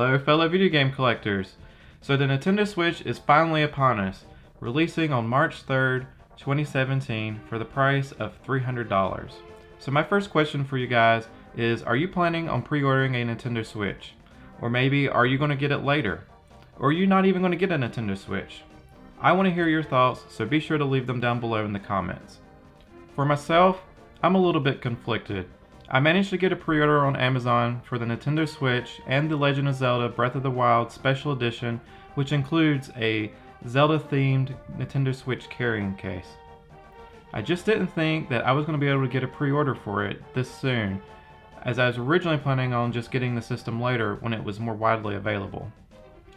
Hello fellow video game collectors! So the Nintendo Switch is finally upon us, releasing on March 3rd, 2017 for the price of $300. So my first question for you guys is, are you planning on pre-ordering a Nintendo Switch? Or maybe are you going to get it later? Or are you not even going to get a Nintendo Switch? I want to hear your thoughts, so be sure to leave them down below in the comments. For myself, I'm a little bit conflicted. I managed to get a pre-order on Amazon for the Nintendo Switch and The Legend of Zelda Breath of the Wild Special Edition, which includes a Zelda-themed Nintendo Switch carrying case. I just didn't think that I was going to be able to get a pre-order for it this soon, as I was originally planning on just getting the system later when it was more widely available.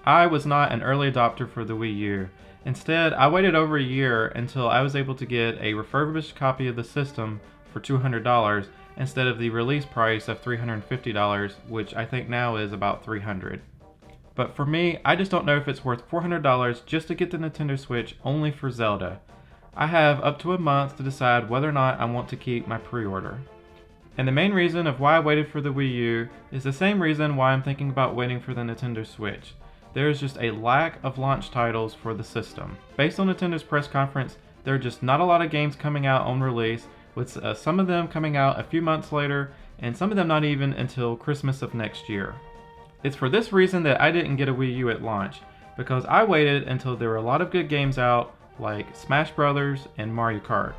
I was not an early adopter for the Wii U. Instead, I waited over a year until I was able to get a refurbished copy of the system for $200 instead of the release price of $350, which I think now is about $300. But for me, I just don't know if it's worth $400 just to get the Nintendo Switch only for Zelda. I have up to a month to decide whether or not I want to keep my pre-order. And the main reason of why I waited for the Wii U is the same reason why I'm thinking about waiting for the Nintendo Switch. There is just a lack of launch titles for the system. Based on Nintendo's press conference, there are just not a lot of games coming out on release, with some of them coming out a few months later, and some of them not even until Christmas of next year. It's for this reason that I didn't get a Wii U at launch, because I waited until there were a lot of good games out, like Smash Brothers and Mario Kart.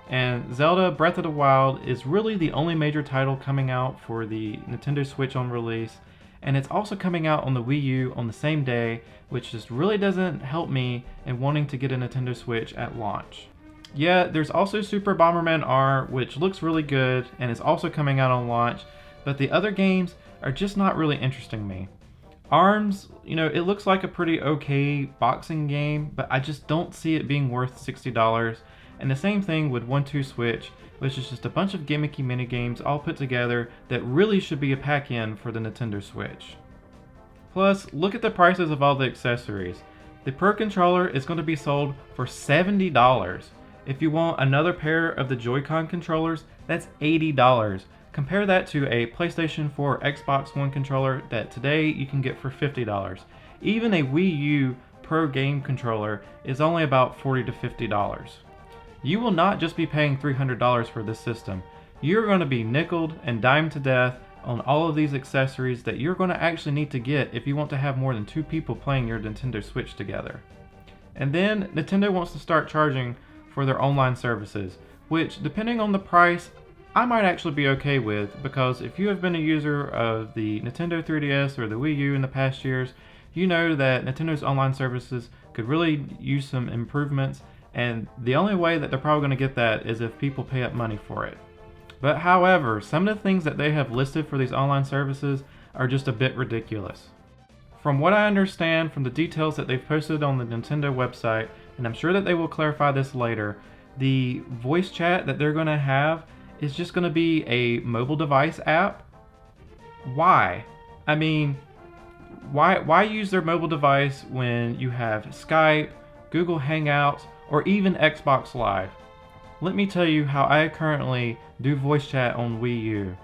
And Zelda Breath of the Wild is really the only major title coming out for the Nintendo Switch on release, and it's also coming out on the Wii U on the same day, which just really doesn't help me in wanting to get a Nintendo Switch at launch. Yeah, there's also Super Bomberman R, which looks really good and is also coming out on launch, but the other games are just not really interesting me. ARMS, it looks like a pretty okay boxing game, but I just don't see it being worth $60. And the same thing with 1-2 Switch, which is just a bunch of gimmicky minigames all put together that really should be a pack-in for the Nintendo Switch. Plus, look at the prices of all the accessories. The Pro Controller is going to be sold for $70. If you want another pair of the Joy-Con controllers, that's $80. Compare that to a PlayStation 4 or Xbox One controller that today you can get for $50. Even a Wii U Pro game controller is only about $40 to $50. You will not just be paying $300 for this system. You're going to be nickeled and dimed to death on all of these accessories that you're going to actually need to get if you want to have more than 2 people playing your Nintendo Switch together. And then Nintendo wants to start charging for their online services, which, depending on the price, I might actually be okay with, because if you have been a user of the Nintendo 3DS or the Wii U in the past years, you know that Nintendo's online services could really use some improvements, and the only way that they're probably going to get that is if people pay up money for it. But however, some of the things that they have listed for these online services are just a bit ridiculous. From what I understand from the details that they've posted on the Nintendo website, and I'm sure that they will clarify this later, the voice chat that they're going to have is just going to be a mobile device app. Why? I mean, why use their mobile device when you have Skype, Google Hangouts, or even Xbox Live? Let me tell you how I currently do voice chat on Wii U.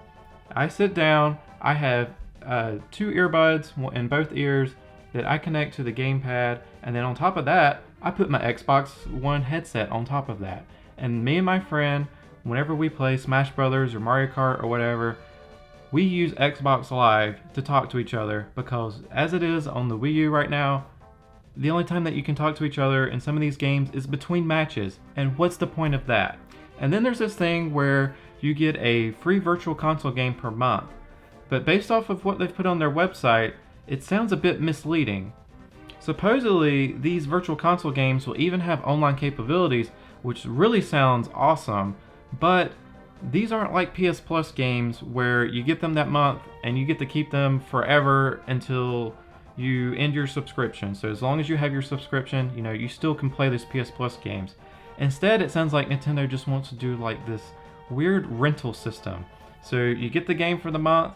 I sit down, I have 2 earbuds in both ears that I connect to the gamepad, and then on top of that, I put my Xbox One headset on top of that. And me and my friend, whenever we play Smash Brothers or Mario Kart or whatever, we use Xbox Live to talk to each other, because as it is on the Wii U right now, the only time that you can talk to each other in some of these games is between matches, and what's the point of that? And then there's this thing where you get a free virtual console game per month, but based off of what they've put on their website, it sounds a bit misleading. Supposedly, these virtual console games will even have online capabilities, which really sounds awesome, but these aren't like PS Plus games where you get them that month and you get to keep them forever until you end your subscription. So as long as you have your subscription, you still can play these PS Plus games. Instead, it sounds like Nintendo just wants to do like this weird rental system. So you get the game for the month,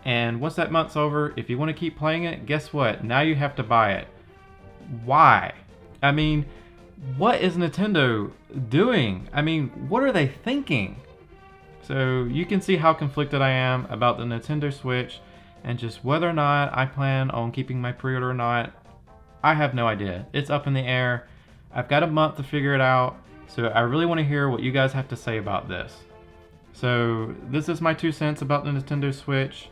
and once that month's over, if you want to keep playing it, guess what? Now you have to buy it. Why? I mean, what is Nintendo doing? I mean, what are they thinking? So you can see how conflicted I am about the Nintendo Switch, and just whether or not I plan on keeping my pre-order or not, I have no idea. It's up in the air. I've got a month to figure it out, so I really want to hear what you guys have to say about this. So this is my 2 cents about the Nintendo Switch.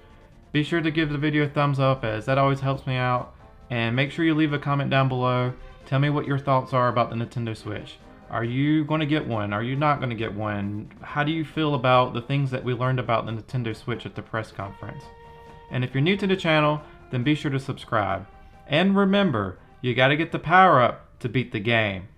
Be sure to give the video a thumbs up, as that always helps me out, and make sure you leave a comment down below. Tell me what your thoughts are about the Nintendo Switch. Are you going to get one? Are you not going to get one? How do you feel about the things that we learned about the Nintendo Switch at the press conference? And if you're new to the channel, then be sure to subscribe. And remember, you gotta get the power up to beat the game.